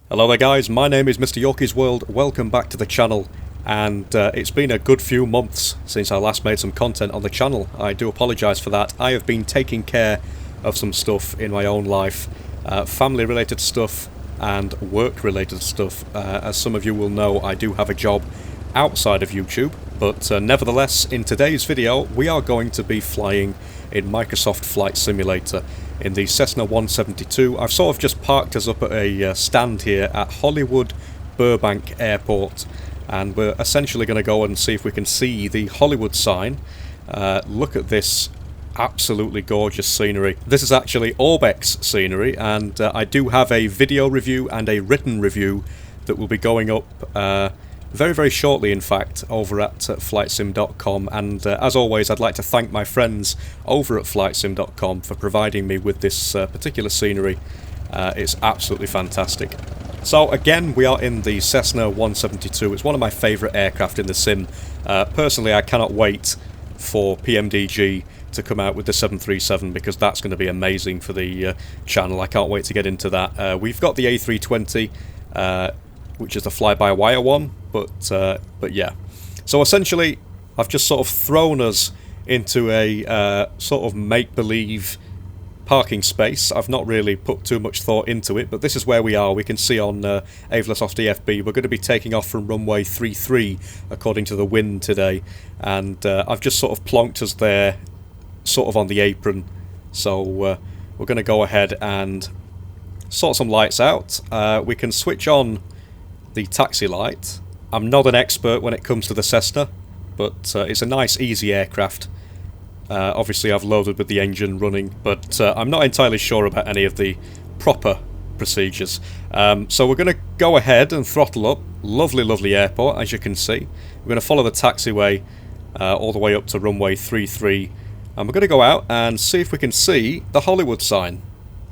Hello there guys, my name is MrYorkiesWorld, welcome back to the channel, and it's been a good few months since I last made some content on the channel. I do apologise for that. I have been taking care of some stuff in my own life, family related stuff and work related stuff. As some of you will know, I do have a job outside of YouTube, but nevertheless in today's video we are going to be flying in Microsoft Flight Simulator in the Cessna 172. I've sort of just parked us up at a stand here at Hollywood Burbank Airport, and we're essentially going to go and see if we can see the Hollywood sign. Look at this absolutely gorgeous scenery. This is actually Orbx scenery, and I do have a video review and a written review that will be going up very, very shortly, in fact, over at flightsim.com. And as always, I'd like to thank my friends over at flightsim.com for providing me with this particular scenery. It's absolutely fantastic. So again, we are in the Cessna 172. It's one of my favourite aircraft in the sim. Personally, I cannot wait for PMDG to come out with the 737, because that's going to be amazing for the channel. I can't wait to get into that. We've got the A320, which is the fly-by-wire one, but yeah. So essentially, I've just sort of thrown us into a sort of make-believe parking space. I've not really put too much thought into it, but this is where we are. We can see on Avlasos DFB, we're going to be taking off from runway 33, according to the wind today, and I've just sort of plonked us there, sort of on the apron. So we're going to go ahead and sort some lights out. We can switch on the taxi light. I'm not an expert when it comes to the Cessna, but it's a nice, easy aircraft. Obviously I've loaded with the engine running, but I'm not entirely sure about any of the proper procedures. So we're going to go ahead and throttle up. Lovely, lovely airport, as you can see. We're going to follow the taxiway all the way up to runway 33, and we're going to go out and see if we can see the Hollywood sign.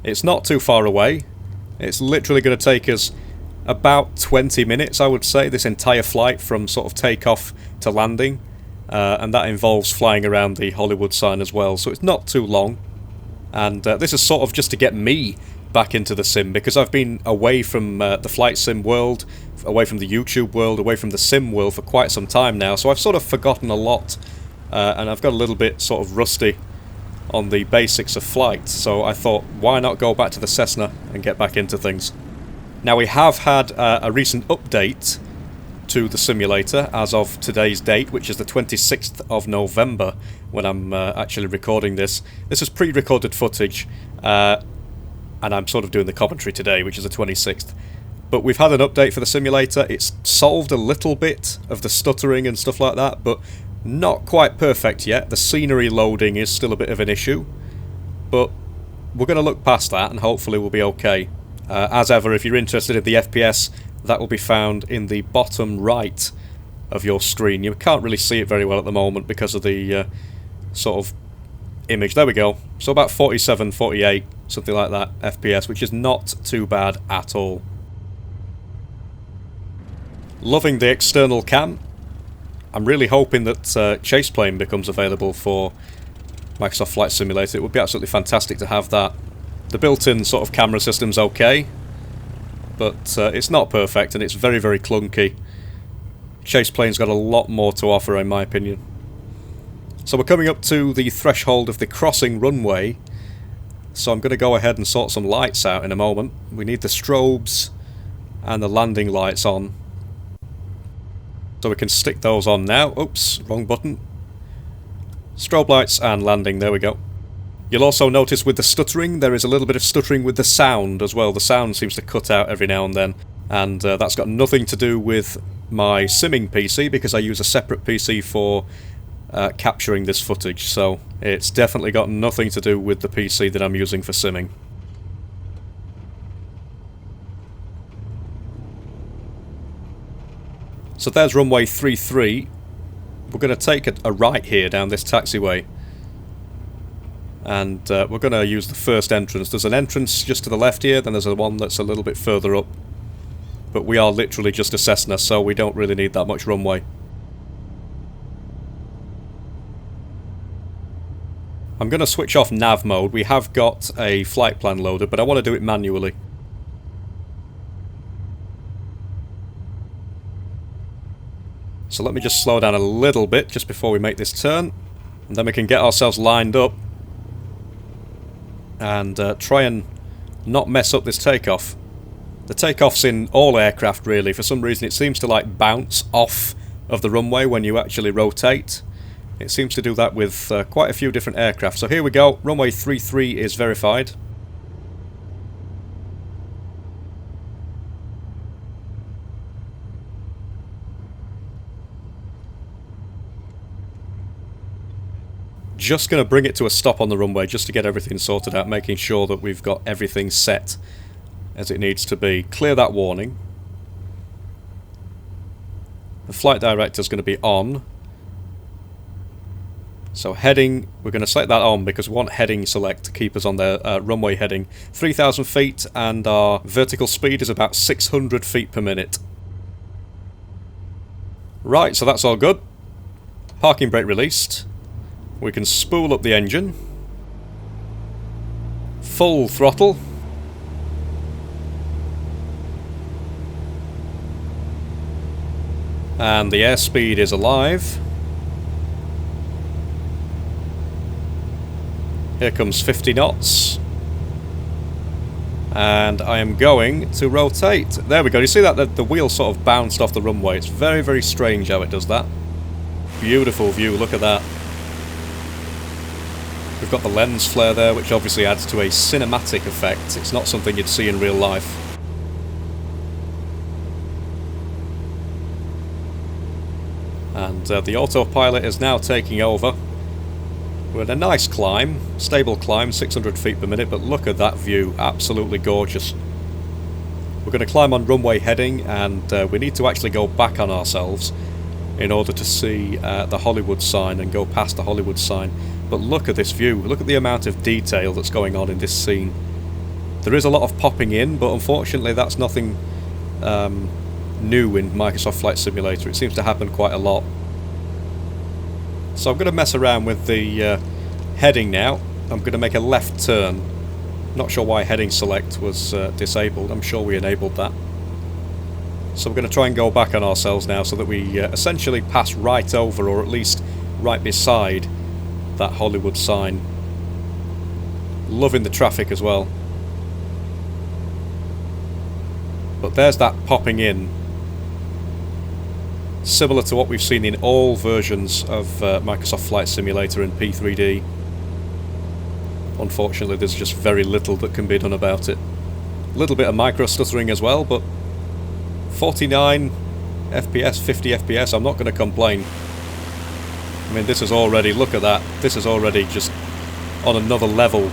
It's not too far away. It's literally going to take us about 20 minutes, I would say, this entire flight from sort of takeoff to landing, and that involves flying around the Hollywood sign as well, so it's not too long. And this is sort of just to get me back into the sim, because I've been away from the flight sim world, away from the YouTube world, away from the sim world for quite some time now, so I've sort of forgotten a lot, and I've got a little bit sort of rusty on the basics of flight, so I thought, why not go back to the Cessna and get back into things. Now, we have had a recent update to the simulator as of today's date, which is the 26th of November, when I'm actually recording this. This is pre-recorded footage, and I'm sort of doing the commentary today, which is the 26th. But we've had an update for the simulator. It's solved a little bit of the stuttering and stuff like that, but not quite perfect yet. The scenery loading is still a bit of an issue, but we're going to look past that and hopefully we'll be okay. As ever, if you're interested in the FPS, that will be found in the bottom right of your screen. You can't really see it very well at the moment because of the sort of image. There we go. So about 47, 48, something like that FPS, which is not too bad at all. Loving the external cam. I'm really hoping that Chase Plane becomes available for Microsoft Flight Simulator. It would be absolutely fantastic to have that. The built-in sort of camera system's okay, but it's not perfect and it's very, very clunky. Chase Plane's got a lot more to offer, in my opinion. So we're coming up to the threshold of the crossing runway, so I'm going to go ahead and sort some lights out in a moment. We need the strobes and the landing lights on, so we can stick those on now. Oops, wrong button. Strobe lights and landing, there we go. You'll also notice with the stuttering, there is a little bit of stuttering with the sound as well. The sound seems to cut out every now and then, and that's got nothing to do with my simming PC, because I use a separate PC for capturing this footage, so it's definitely got nothing to do with the PC that I'm using for simming. So there's runway 33. We're going to take a right here down this taxiway, and we're going to use the first entrance. There's an entrance just to the left here, then there's one that's a little bit further up. But we are literally just a Cessna, so we don't really need that much runway. I'm going to switch off nav mode. We have got a flight plan loaded, but I want to do it manually. So let me just slow down a little bit just before we make this turn. And then we can get ourselves lined up and try and not mess up this takeoff. The takeoffs in all aircraft really, for some reason it seems to like bounce off of the runway when you actually rotate. It seems to do that with quite a few different aircraft. So here we go, runway 33 is verified. Just going to bring it to a stop on the runway just to get everything sorted out, making sure that we've got everything set as it needs to be. Clear that warning. The flight director is going to be on. So heading, we're going to select that on because we want heading select to keep us on the runway heading. 3,000 feet and our vertical speed is about 600 feet per minute. Right, so that's all good. Parking brake released. We can spool up the engine. Full throttle. And the airspeed is alive. Here comes 50 knots. And I am going to rotate. There we go. You see that the wheel sort of bounced off the runway. It's very, very strange how it does that. Beautiful view. Look at that. We've got the lens flare there, which obviously adds to a cinematic effect. It's not something you'd see in real life. And the autopilot is now taking over. We're in a nice climb, stable climb, 600 feet per minute, but look at that view, absolutely gorgeous. We're going to climb on runway heading, and we need to actually go back on ourselves in order to see the Hollywood sign and go past the Hollywood sign. But look at this view, look at the amount of detail that's going on in this scene. There is a lot of popping in, but unfortunately that's nothing new in Microsoft Flight Simulator. It seems to happen quite a lot. So I'm going to mess around with the heading now. I'm going to make a left turn. Not sure why heading select was disabled. I'm sure we enabled that. So we're going to try and go back on ourselves now so that we essentially pass right over, or at least right beside, that Hollywood sign. Loving the traffic as well. But there's that popping in. Similar to what we've seen in all versions of Microsoft Flight Simulator and P3D. Unfortunately, there's just very little that can be done about it. A little bit of micro stuttering as well, but 49 FPS, 50 FPS, I'm not going to complain. I mean, this is already, look at that, this is already just on another level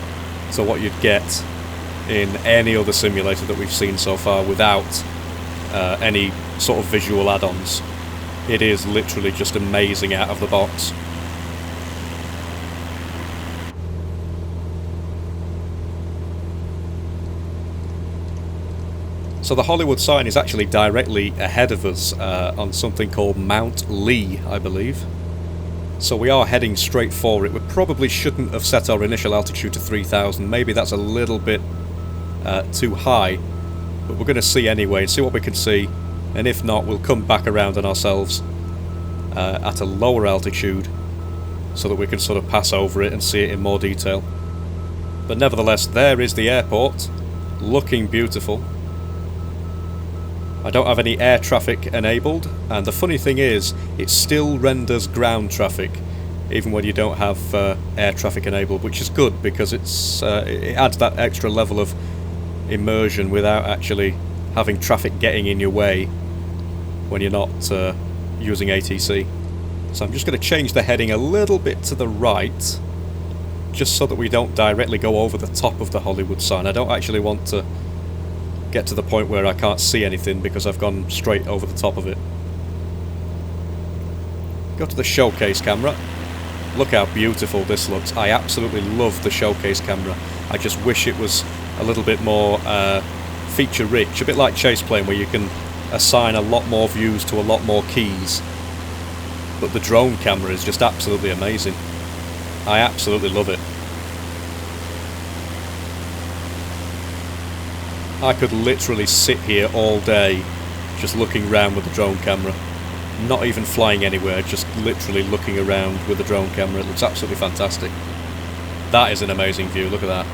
to what you'd get in any other simulator that we've seen so far without any sort of visual add-ons. It is literally just amazing out of the box. So the Hollywood sign is actually directly ahead of us on something called Mount Lee, I believe. So we are heading straight for it. We probably shouldn't have set our initial altitude to 3,000. Maybe that's a little bit too high. But we're going to see anyway, see what we can see. And if not, we'll come back around on ourselves at a lower altitude so that we can sort of pass over it and see it in more detail. But nevertheless, there is the airport, looking beautiful. I don't have any air traffic enabled, and the funny thing is, it still renders ground traffic, even when you don't have air traffic enabled, which is good because it adds that extra level of immersion without actually having traffic getting in your way when you're not using ATC. So I'm just going to change the heading a little bit to the right, just so that we don't directly go over the top of the Hollywood sign. I don't actually want to get to the point where I can't see anything because I've gone straight over the top of it. Go to the showcase camera. Look how beautiful this looks. I absolutely love the showcase camera. I just wish it was a little bit more feature rich, a bit like Chase Plane where you can assign a lot more views to a lot more keys. But the drone camera is just absolutely amazing. I absolutely love it. I could literally sit here all day just looking around with the drone camera. not even flying anywhere, just literally looking around with the drone camera. It looks absolutely fantastic. That is an amazing view, look at that.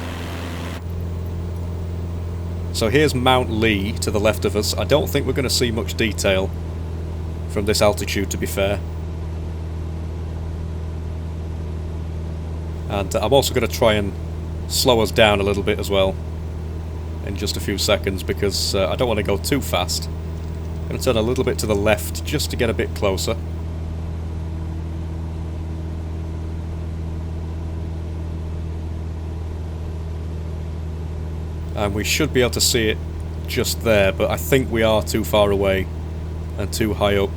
So here's Mount Lee to the left of us. I don't think we're going to see much detail from this altitude, to be fair. And I'm also going to try and slow us down a little bit as well in just a few seconds, because I don't want to go too fast. I'm going to turn a little bit to the left just to get a bit closer. And we should be able to see it just there, but I think we are too far away and too high up.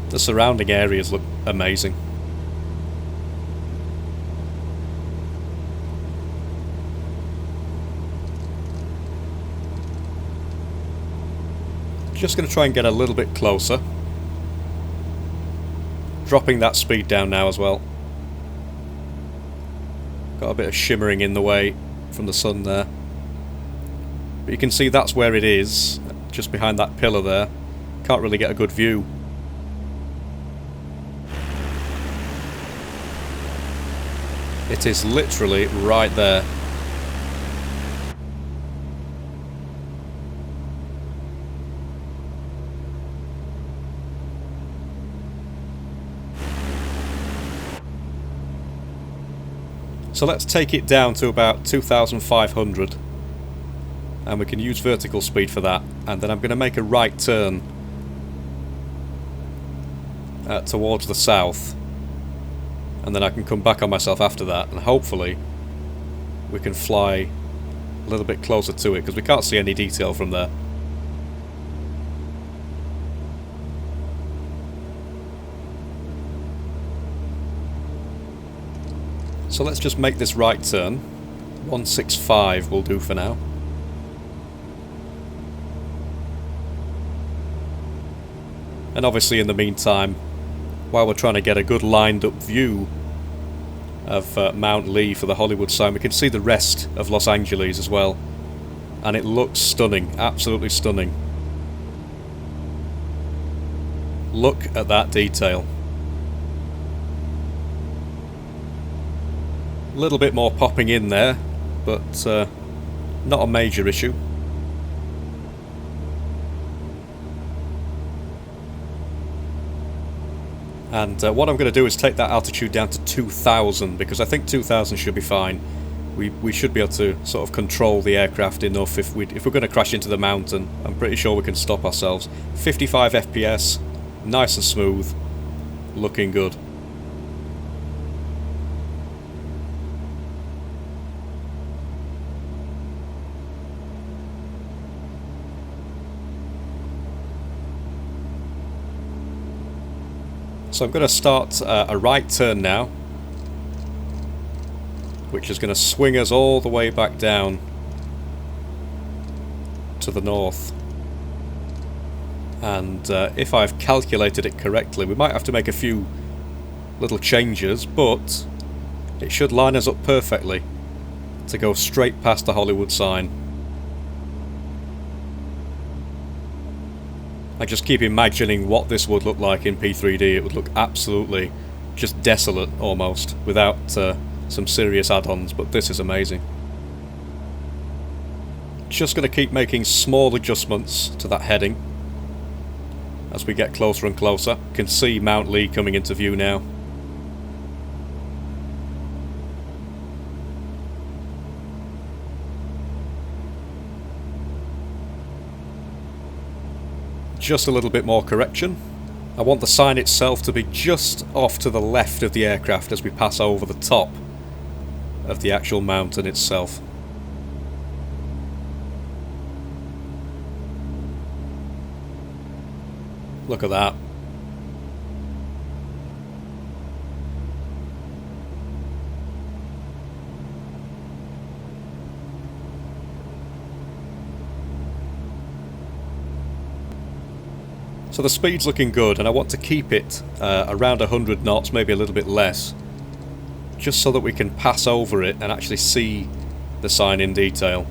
The surrounding areas look amazing. Just going to try and get a little bit closer. Dropping that speed down now as well. Got a bit of shimmering in the way from the sun there. But you can see that's where it is, just behind that pillar there. Can't really get a good view. It is literally right there. So let's take it down to about 2,500. And we can use vertical speed for that, and then I'm going to make a right turn towards the south, and then I can come back on myself after that, and hopefully we can fly a little bit closer to it, because we can't see any detail from there. So let's just make this right turn. 165 will do for now. And obviously in the meantime, while we're trying to get a good lined up view of Mount Lee for the Hollywood sign, we can see the rest of Los Angeles as well. And it looks stunning, absolutely stunning. Look at that detail. A little bit more popping in there, but not a major issue. And what I'm going to do is take that altitude down to 2,000, because I think 2,000 should be fine. We should be able to sort of control the aircraft enough. If we're going to crash into the mountain, I'm pretty sure we can stop ourselves. 55 FPS, nice and smooth, looking good. So I'm going to start a right turn now, which is going to swing us all the way back down to the north. And if I've calculated it correctly, we might have to make a few little changes, but it should line us up perfectly to go straight past the Hollywood sign. I just keep imagining what this would look like in P3D. It would look absolutely just desolate almost, without some serious add-ons, but this is amazing. Just going to keep making small adjustments to that heading as we get closer and closer. You can see Mount Lee coming into view now. Just a little bit more correction. I want the sign itself to be just off to the left of the aircraft as we pass over the top of the actual mountain itself. Look at that. So the speed's looking good, and I want to keep it around 100 knots, maybe a little bit less, just so that we can pass over it and actually see the sign in detail.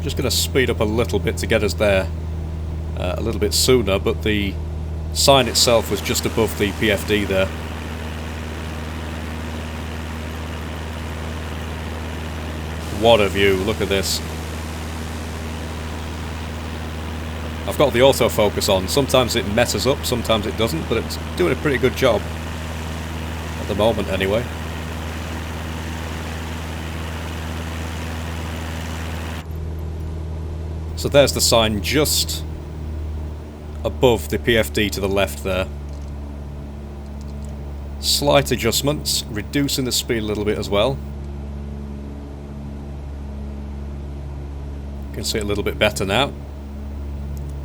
Just going to speed up a little bit to get us there a little bit sooner, but the sign itself was just above the PFD there. What a view, look at this. I've got the autofocus on. Sometimes it messes up, sometimes it doesn't, but it's doing a pretty good job. At the moment, anyway. So there's the sign just above the PFD to the left there. Slight adjustments, reducing the speed a little bit as well. You can see it a little bit better now.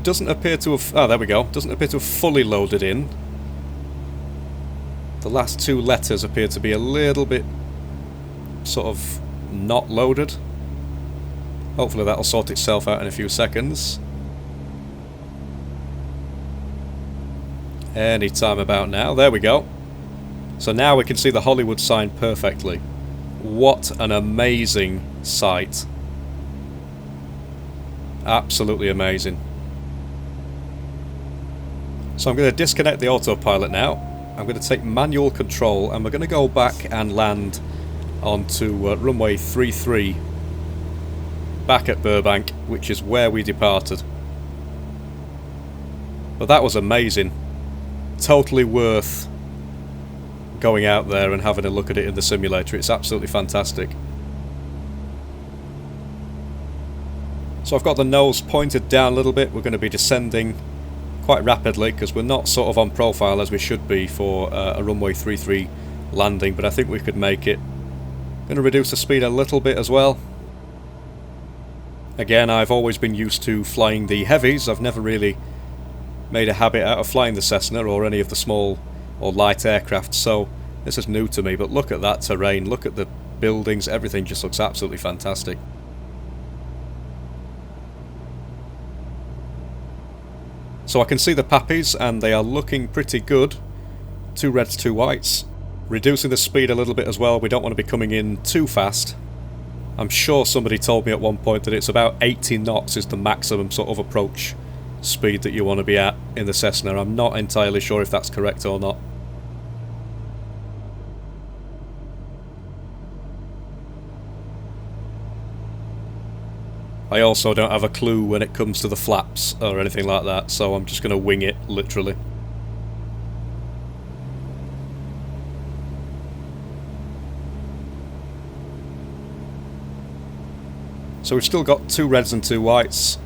Doesn't appear to have... oh, there we go. Doesn't appear to have fully loaded in. The last two letters appear to be a little bit sort of not loaded. Hopefully that'll sort itself out in a few seconds. Any time about now. There we go. So now we can see the Hollywood sign perfectly. What an amazing sight. Absolutely amazing. So I'm going to disconnect the autopilot now. I'm going to take manual control and we're going to go back and land onto runway 33 back at Burbank, which is where we departed. But that was amazing. Totally worth going out there and having a look at it in the simulator. It's absolutely fantastic. So I've got the nose pointed down a little bit. We're going to be descending quite rapidly because we're not sort of on profile as we should be for a runway 33 landing, but I think we could make it. Going to reduce the speed a little bit as well. Again, I've always been used to flying the heavies. I've never really made a habit out of flying the Cessna or any of the small or light aircraft, so this is new to me. But look at that terrain, look at the buildings, everything just looks absolutely fantastic. So I can see the pappies and they are looking pretty good. 2 reds, 2 whites. Reducing the speed a little bit as well, we don't want to be coming in too fast. I'm sure somebody told me at one point that it's about 80 knots is the maximum sort of approach speed that you want to be at in the Cessna. I'm not entirely sure if that's correct or not. I also don't have a clue when it comes to the flaps or anything like that, so I'm just going to wing it, literally. So we've still got 2 reds and 2 whites.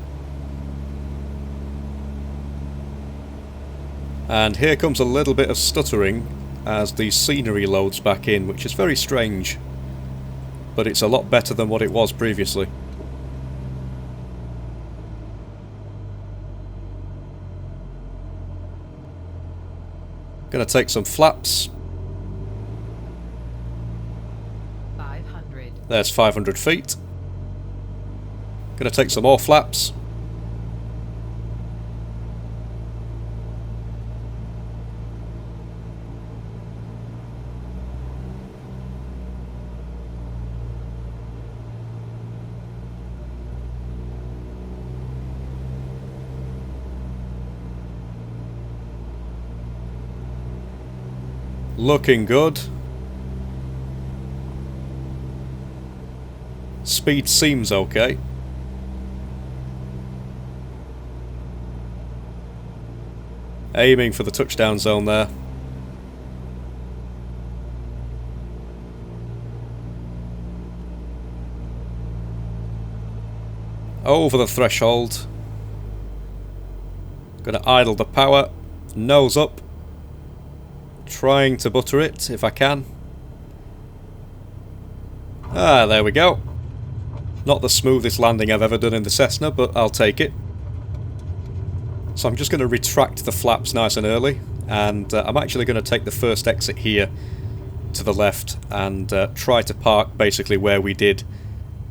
And here comes a little bit of stuttering as the scenery loads back in, which is very strange. But it's a lot better than what it was previously. Gonna take some flaps. 500. There's 500 feet. Gonna take some more flaps. Looking good. Speed seems okay. Aiming for the touchdown zone there. Over the threshold. Gonna idle the power. Nose up. Trying to butter it if I can. Ah, there we go. Not the smoothest landing I've ever done in the Cessna, but I'll take it. So I'm just going to retract the flaps nice and early, and I'm actually going to take the first exit here to the left and try to park basically where we did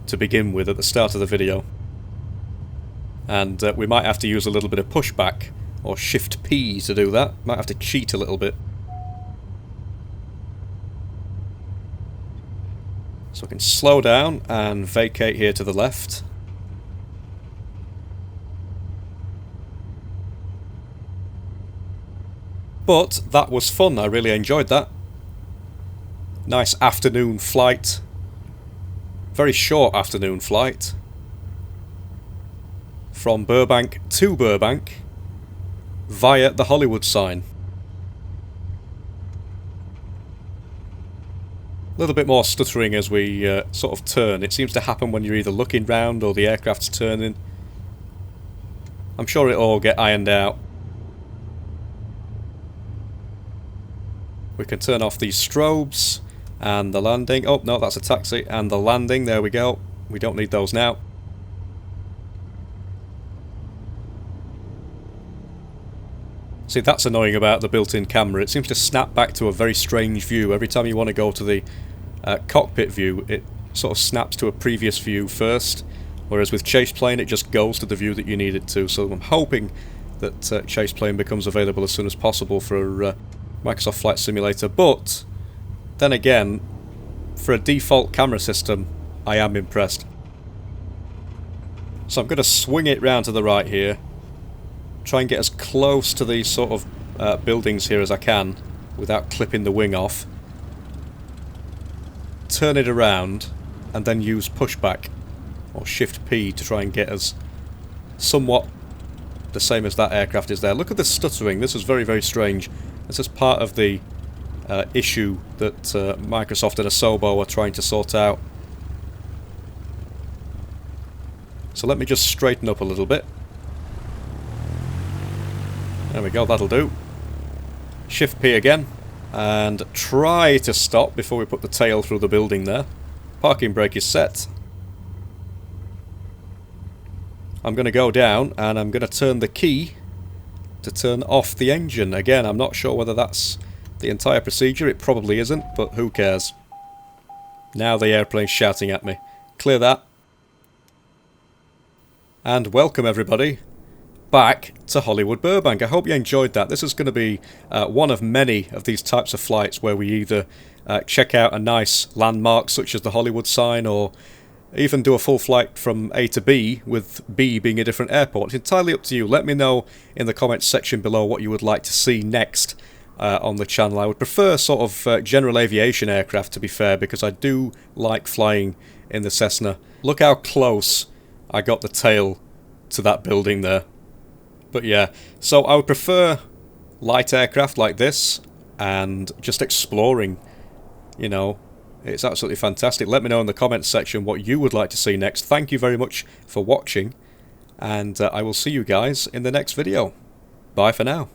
to begin with at the start of the video. And we might have to use a little bit of pushback or shift P to do that. Might have to cheat a little bit. So I can slow down and vacate here to the left. But that was fun, I really enjoyed that. Nice afternoon flight. Very short afternoon flight. From Burbank to Burbank via the Hollywood sign. A little bit more stuttering as we sort of turn. It seems to happen when you're either looking round or the aircraft's turning. I'm sure it'll all get ironed out. We can turn off these strobes and the landing. Oh no, that's a taxi. And the landing, there we go. We don't need those now. See, that's annoying about the built-in camera. It seems to snap back to a very strange view. Every time you want to go to the cockpit view, it sort of snaps to a previous view first, whereas with Chase Plane it just goes to the view that you need it to. So I'm hoping that Chase Plane becomes available as soon as possible for Microsoft Flight Simulator, but then again, for a default camera system, I am impressed. So I'm going to swing it round to the right here, try and get as close to these sort of buildings here as I can without clipping the wing off. Turn it around and then use pushback or shift P to try and get us somewhat the same as that aircraft is there. Look at the stuttering. This is very, very strange. This is part of the issue that Microsoft and Asobo are trying to sort out. So let me just straighten up a little bit. There we go, that'll do. Shift P again, and try to stop before we put the tail through the building there. Parking brake is set. I'm going to go down, and I'm going to turn the key to turn off the engine. Again, I'm not sure whether that's the entire procedure. It probably isn't, but who cares? Now the airplane's shouting at me. Clear that. And welcome everybody back to Hollywood Burbank. I hope you enjoyed that. This is going to be one of many of these types of flights where we either check out a nice landmark such as the Hollywood sign, or even do a full flight from A to B, with B being a different airport. It's entirely up to you. Let me know in the comments section below what you would like to see next on the channel. I would prefer sort of general aviation aircraft, to be fair, because I do like flying in the Cessna. Look how close I got the tail to that building there. But yeah, so I would prefer light aircraft like this and just exploring, you know. It's absolutely fantastic. Let me know in the comments section what you would like to see next. Thank you very much for watching, and I will see you guys in the next video. Bye for now.